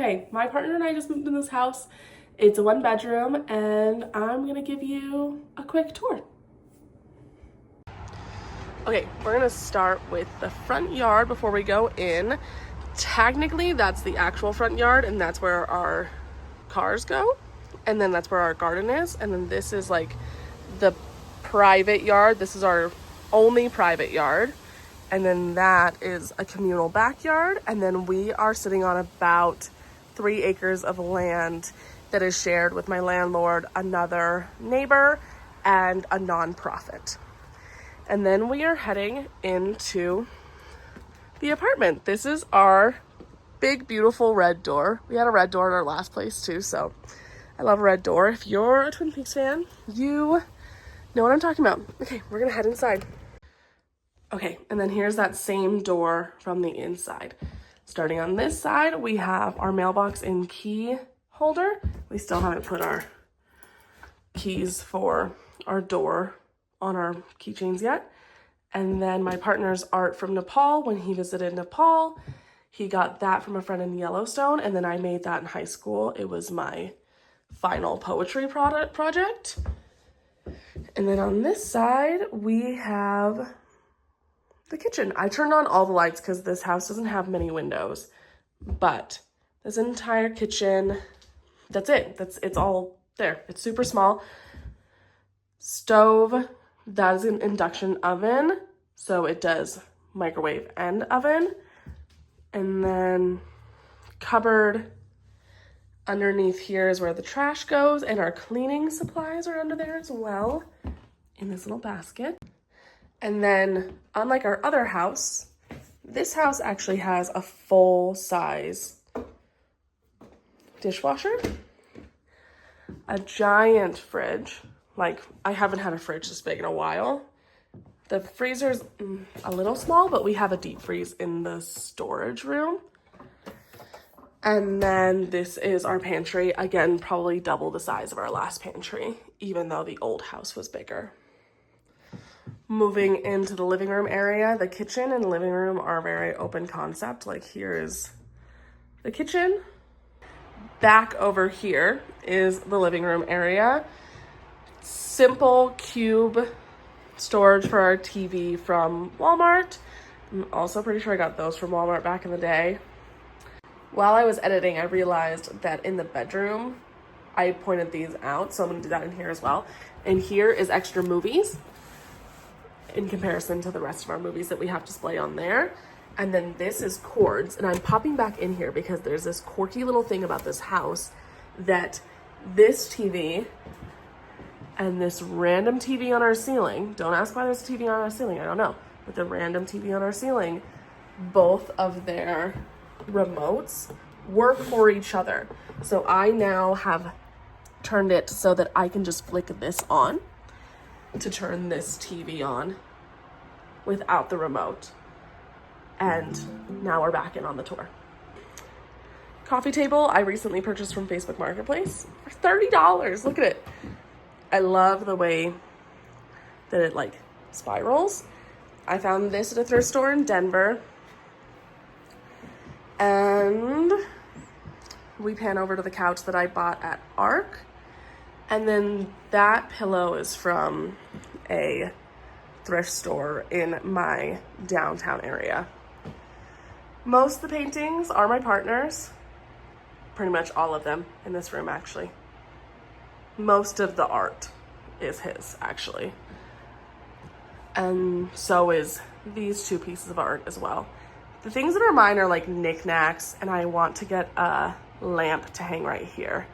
Okay, my partner and I just moved in this house. It's a 1-bedroom, and I'm gonna give you a quick tour. Okay, we're gonna start with the front yard before we go in. Technically, that's the actual front yard, and that's where our cars go. And then that's where our garden is. And then this is like the private yard. This is our only private yard. And then that is a communal backyard. And then we are sitting on about 3 acres of land that is shared with my landlord, another neighbor, and a nonprofit. And then we are heading into the apartment. This is our big, beautiful red door. We had a red door at our last place too, so I love a red door. If you're a Twin Peaks fan, you know what I'm talking about. Okay, we're gonna head inside. Okay, and then here's that same door from the inside. Starting on this side, we have our mailbox and key holder. We still haven't put our keys for our door on our keychains yet. And then my partner's art from Nepal. When he visited Nepal, he got that from a friend in Yellowstone, and then I made that in high school. It was my final poetry project. And then on this side, we have the kitchen. I turned on all the lights because this house doesn't have many windows, but this entire kitchen, that's it. It's all there. It's super small. Stove, that is an induction oven, so it does microwave and oven. And then cupboard underneath here is where the trash goes, and our cleaning supplies are under there as well in this little basket. And then, unlike our other house, this house actually has a full-size dishwasher, a giant fridge. Like, I haven't had a fridge this big in a while. The freezer's a little small, but we have a deep freeze in the storage room. And then this is our pantry. Again, probably double the size of our last pantry, even though the old house was bigger. Moving into the living room area, the kitchen and living room are very open concept. Like, here is the kitchen. Back over here is the living room area. Simple cube storage for our TV from Walmart. I'm also pretty sure I got those from Walmart back in the day. While I was editing, I realized that in the bedroom, I pointed these out, so I'm gonna do that in here as well. And here is extra movies in comparison to the rest of our movies that we have display on there. And then this is cords, and I'm popping back in here because there's this quirky little thing about this house that this TV and this random TV on our ceiling, don't ask why there's a TV on our ceiling, I don't know, but the random TV on our ceiling, both of their remotes work for each other. So I now have turned it so that I can just flick this on to turn this TV on without the remote. And now we're back in on the tour. Coffee table I recently purchased from Facebook Marketplace for $30. Look at it. I love the way that it like spirals. I found this at a thrift store in Denver. And we pan over to the couch that I bought at Arc. And then that pillow is from a thrift store in my downtown area. Most of the paintings are my partner's. Pretty much all of them in this room, actually. Most of the art is his, actually. And so is these 2 pieces of art as well. The things that are mine are like knickknacks, and I want to get a lamp to hang right here.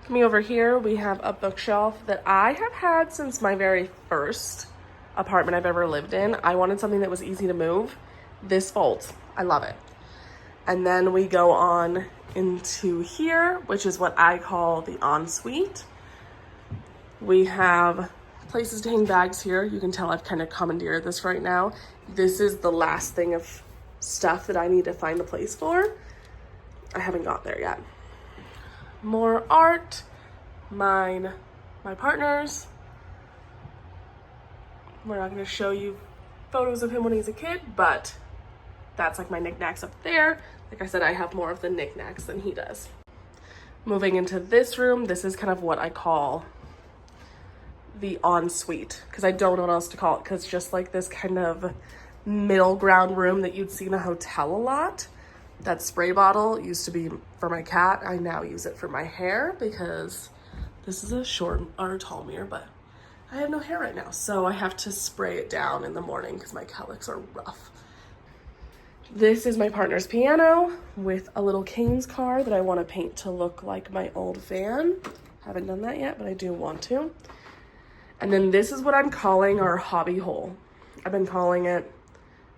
Coming over here, we have a bookshelf that I have had since my very first apartment I've ever lived in. I wanted something that was easy to move. This folds. I love it. And then we go on into here, which is what I call the ensuite. We have places to hang bags here. You can tell I've kind of commandeered this right now. This is the last thing of stuff that I need to find a place for. I haven't got there yet. More art, mine, my partner's. We're not going to show you photos of him when he's a kid, but That's like my knickknacks up there. Like I said, I have more of the knickknacks than he does. Moving into this room, this is kind of what I call the ensuite, because I don't know what else to call it, because it's just like this kind of middle ground room that you'd see in a hotel a lot. That spray bottle used to be for my cat. I now use it for my hair because this is a short or tall mirror, but I have no hair right now, so I have to spray it down in the morning because my cowlicks are rough. This is my partner's piano with a little Canes car that I want to paint to look like my old van. Haven't done that yet, but I do want to. And then this is what I'm calling our hobby hole. I've been calling it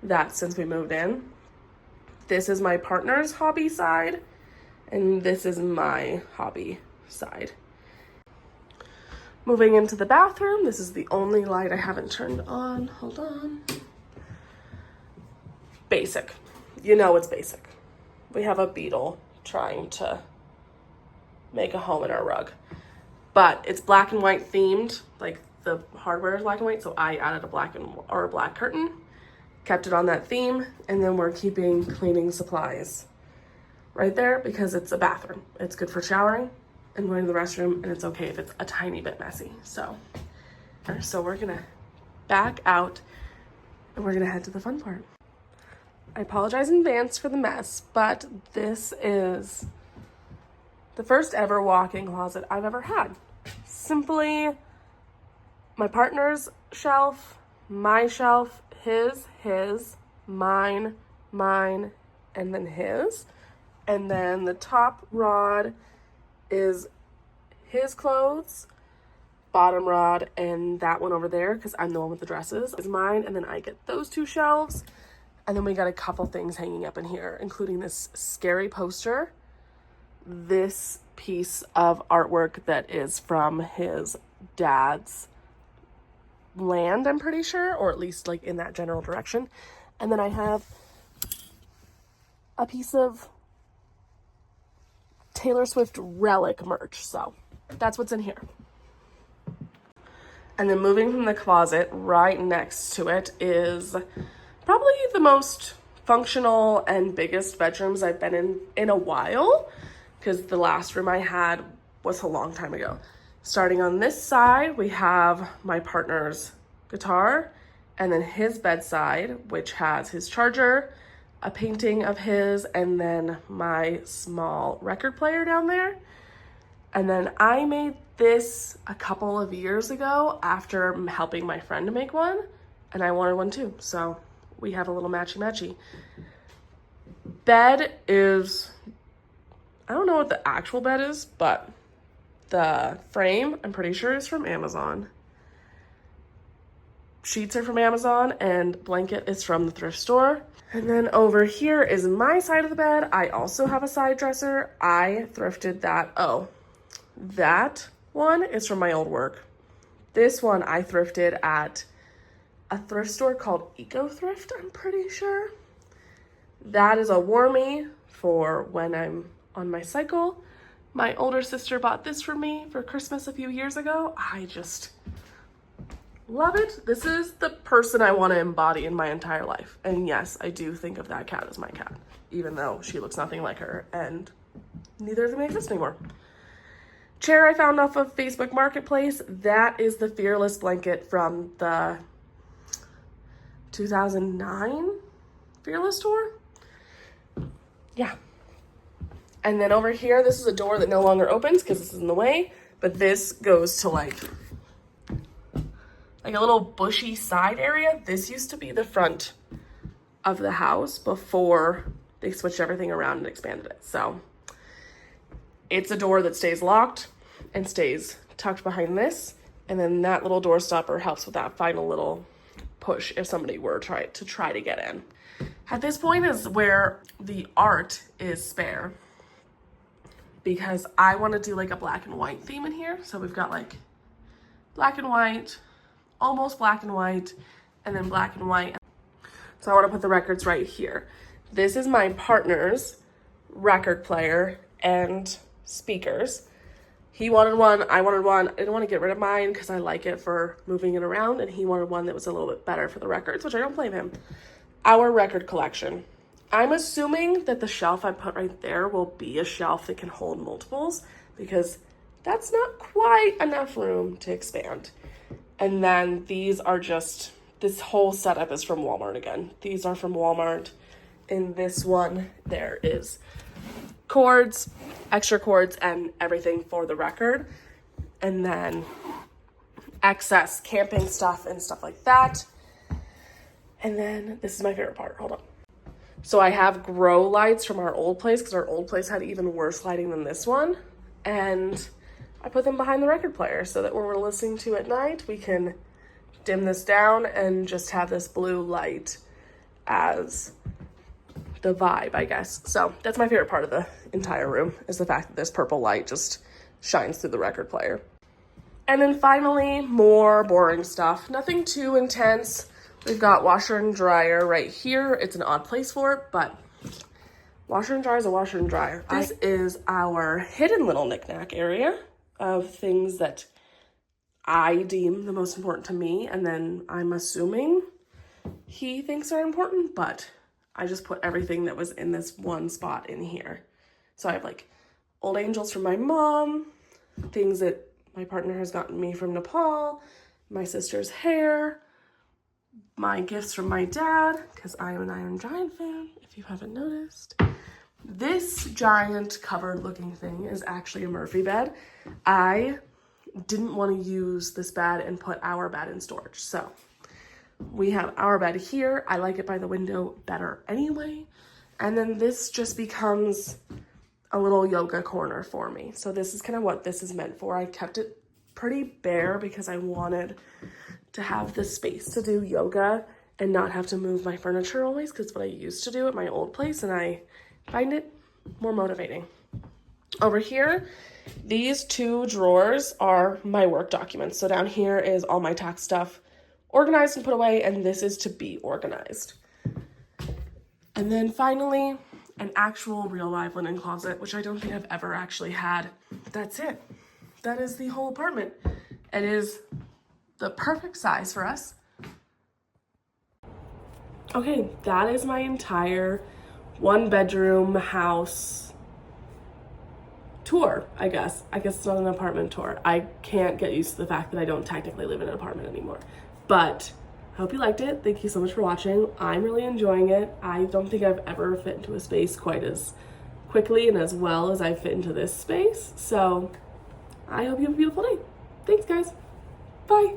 that since we moved in. This is my partner's hobby side, and this is my hobby side. Moving into the bathroom, this is the only light I haven't turned on. Hold on. Basic. You know it's basic. We have a beetle trying to make a home in our rug. But it's black and white themed, like the hardware is black and white, so I added a black curtain, kept it on that theme, and then we're keeping cleaning supplies right there because it's a bathroom. It's good for showering and going to the restroom, and it's okay if it's a tiny bit messy. So we're gonna back out and we're gonna head to the fun part. I apologize in advance for the mess, but this is the first ever walk-in closet I've ever had. Simply my partner's shelf, my shelf, his, mine, and then his. And then the top rod is his clothes, bottom rod, and that one over there, because I'm the one with the dresses, is mine. And then I get those two shelves. And then we got a couple things hanging up in here, including this scary poster, this piece of artwork that is from his dad's land, I'm pretty sure, or at least like in that general direction. And then I have a piece of Taylor Swift relic merch. So that's what's in here. And then moving from the closet, right next to it is probably the most functional and biggest bedrooms I've been in a while, because the last room I had was a long time ago. Starting on this side, we have my partner's guitar, and then his bedside, which has his charger, a painting of his, and then my small record player down there. And then I made this a couple of years ago after helping my friend make one, and I wanted one too, so we have a little matchy-matchy. Bed is, I don't know what the actual bed is, but the frame, I'm pretty sure, is from Amazon. Sheets are from Amazon, and blanket is from the thrift store. And then over here is my side of the bed. I also have a side dresser. I thrifted that. Oh, that one is from my old work. This one I thrifted at a thrift store called Eco Thrift, I'm pretty sure. That is a warmie for when I'm on my cycle. My older sister bought this for me for Christmas a few years ago. I just love it. This is the person I want to embody in my entire life. And yes, I do think of that cat as my cat, even though she looks nothing like her, and neither of them exist anymore. Chair I found off of Facebook Marketplace. That is the Fearless blanket from the 2009 Fearless tour. Yeah. And then over here, this is a door that no longer opens because this is in the way, but this goes to like a little bushy side area. This used to be the front of the house before they switched everything around and expanded it. So it's a door that stays locked and stays tucked behind this. And then that little door stopper helps with that final little push if somebody were to try to get in. At this point is where the art is spare, because I want to do like a black and white theme in here. So we've got like black and white, almost black and white, and then black and white. So I want to put the records right here. This is my partner's record player and speakers. He wanted one, I wanted one. I didn't want to get rid of mine because I like it for moving it around, and he wanted one that was a little bit better for the records, which I don't blame him. Our record collection I'm assuming that the shelf I put right there will be a shelf that can hold multiples because that's not quite enough room to expand. And then these are just, this whole setup is from Walmart again. These are from Walmart. In this one, there is cords, extra cords, and everything for the record. And then excess camping stuff and stuff like that. And then this is my favorite part. Hold on. So I have grow lights from our old place because our old place had even worse lighting than this one. And I put them behind the record player so that when we're listening to at night, we can dim this down and just have this blue light as the vibe, I guess. So that's my favorite part of the entire room, is the fact that this purple light just shines through the record player. And then finally, more boring stuff. Nothing too intense. We've got washer and dryer right here. It's an odd place for it, but washer and dryer is a washer and dryer. This is our hidden little knickknack area of things that I deem the most important to me, and then I'm assuming he thinks are important, but I just put everything that was in this one spot in here. So I have like old angels from my mom, things that my partner has gotten me from Nepal, my sister's hair, my gifts from my dad, because I am an Iron Giant fan, if you haven't noticed. This giant cupboard looking thing is actually a Murphy bed. I didn't want to use this bed and put our bed in storage. So we have our bed here. I like it by the window better anyway. And then this just becomes a little yoga corner for me. So this is kind of what this is meant for. I kept it pretty bare because I wanted to have the space to do yoga and not have to move my furniture always, because what I used to do at my old place, and I find it more motivating. Over here, these two drawers are my work documents. So down here is all my tax stuff organized and put away, and this is to be organized. And then finally, an actual real live linen closet, which I don't think I've ever actually had. That's it. That is the whole apartment. It is the perfect size for us. Okay, that is my entire one bedroom house tour, I guess. I guess it's not an apartment tour. I can't get used to the fact that I don't technically live in an apartment anymore. But I hope you liked it. Thank you so much for watching. I'm really enjoying it. I don't think I've ever fit into a space quite as quickly and as well as I fit into this space. So I hope you have a beautiful day. Thanks, guys. Bye.